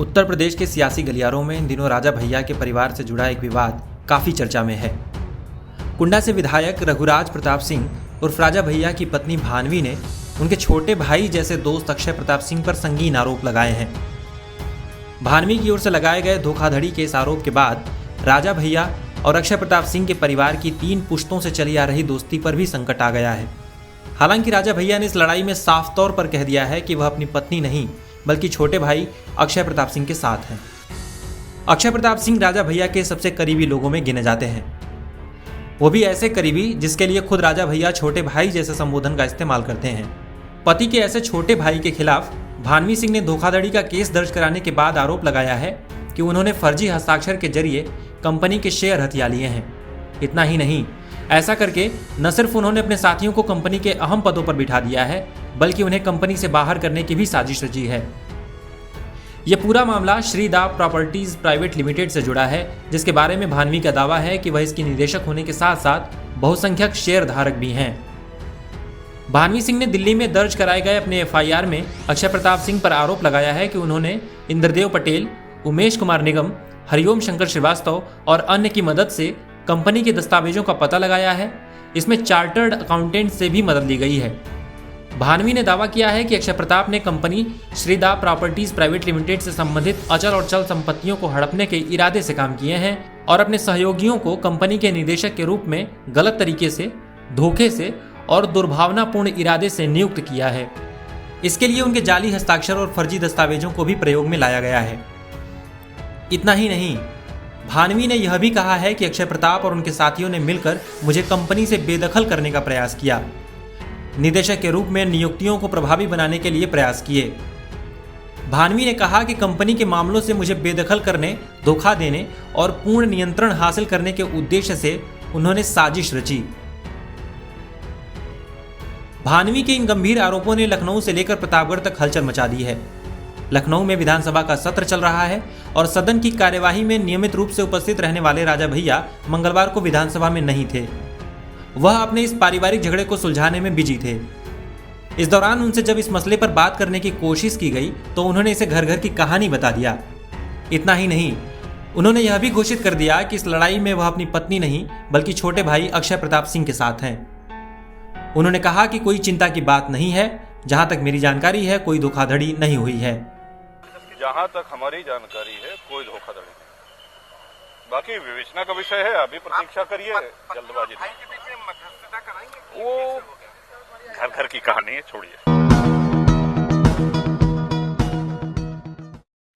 उत्तर प्रदेश के सियासी गलियारों में इन दिनों राजा भैया के परिवार से जुड़ा एक विवाद काफी चर्चा में है। कुंडा से विधायक रघुराज प्रताप सिंह उर्फ राजा भैया की पत्नी भानवी ने उनके छोटे भाई जैसे दोस्त अक्षय प्रताप सिंह पर संगीन आरोप लगाए हैं। भानवी की ओर से लगाए गए धोखाधड़ी के इस आरोप के बाद राजा भैया और अक्षय प्रताप सिंह के परिवार की 3 पुश्तों से चली आ रही दोस्ती पर भी संकट आ गया है। हालांकि राजा भैया ने इस लड़ाई में साफ तौर पर कह दिया है कि वह अपनी पत्नी नहीं बल्कि छोटे भाई अक्षय प्रताप सिंह के साथ हैं। अक्षय प्रताप सिंह राजा भैया के सबसे करीबी लोगों में गिने जाते हैं, वो भी ऐसे करीबी जिसके लिए खुद राजा भैया छोटे भाई जैसे संबोधन का इस्तेमाल करते हैं। पति के ऐसे छोटे भाई के खिलाफ भानवी सिंह ने धोखाधड़ी का केस दर्ज कराने के बाद आरोप लगाया है कि उन्होंने फर्जी हस्ताक्षर के जरिए कंपनी के शेयर हथिया लिए हैं। इतना ही नहीं, ऐसा करके न सिर्फ उन्होंने अपने साथियों को कंपनी के अहम पदों पर बिठा दिया है बल्कि उन्हें कंपनी से बाहर करने की भी साजिश रची है। यह पूरा मामला श्रीदा प्रॉपर्टीज प्राइवेट लिमिटेड से जुड़ा है, जिसके बारे में भानवी का दावा है कि वह इसकी निदेशक होने के साथ साथ बहुसंख्यक शेयर धारक भी हैं। भानवी सिंह ने दिल्ली में दर्ज कराए गए अपने एफआईआर में अक्षय प्रताप सिंह पर आरोप लगाया है कि उन्होंने इंद्रदेव पटेल, उमेश कुमार निगम, हरिओम शंकर श्रीवास्तव और अन्य की मदद से कंपनी के दस्तावेजों का पता लगाया है। इसमें चार्टर्ड अकाउंटेंट से भी मदद ली गई है। भानवी ने दावा किया है कि अक्षय प्रताप ने company Shrida properties private limited से संबंधित अचल और चल संपत्तियों को हड़पने के इरादे से काम किए हैं और अपने सहयोगियों को कंपनी के निदेशक के रूप में गलत तरीके से, धोखे से और दुर्भावनापूर्ण इरादे से नियुक्त किया है। इसके लिए उनके जाली हस्ताक्षर और फर्जी दस्तावेजों को भी प्रयोग में लाया गया है। इतना ही नहीं, भानवी ने यह भी कहा है कि अक्षय प्रताप और उनके साथियों ने मिलकर मुझे कंपनी से बेदखल करने का प्रयास किया, निदेशक के रूप में नियुक्तियों को प्रभावी बनाने के लिए प्रयास किए। भानवी ने कहा कि कंपनी के मामलों से मुझे बेदखल करने, धोखा देने और पूर्ण नियंत्रण हासिल करने के उद्देश्य से उन्होंने साजिश रची। भानवी के इन गंभीर आरोपों ने लखनऊ से लेकर प्रतापगढ़ तक हलचल मचा दी है। लखनऊ में विधानसभा का सत्र चल रहा है और सदन की कार्यवाही में नियमित रूप से उपस्थित रहने वाले राजा भैया मंगलवार को विधानसभा में नहीं थे। वह अपने इस पारिवारिक झगड़े को सुलझाने में बिजी थे। इस दौरान उनसे जब इस मसले पर बात करने की कोशिश की गई तो उन्होंने इसे घर घर की कहानी बता दिया। इतना ही नहीं, उन्होंने यह भी घोषित कर दिया कि इस लड़ाई में वह अपनी पत्नी नहीं बल्कि छोटे भाई अक्षय प्रताप सिंह के साथ हैं। उन्होंने कहा कि कोई चिंता की बात नहीं है, जहां तक मेरी जानकारी है कोई धोखाधड़ी नहीं हुई है। जहां तक हमारी जानकारी है कोई धोखाधड़ी नहीं। बाकी विवेचना का विषय है, अभी प्रतीक्षा करिए, जल्दबाजी नहीं। वो घर घर की कहानी है, छोड़िए।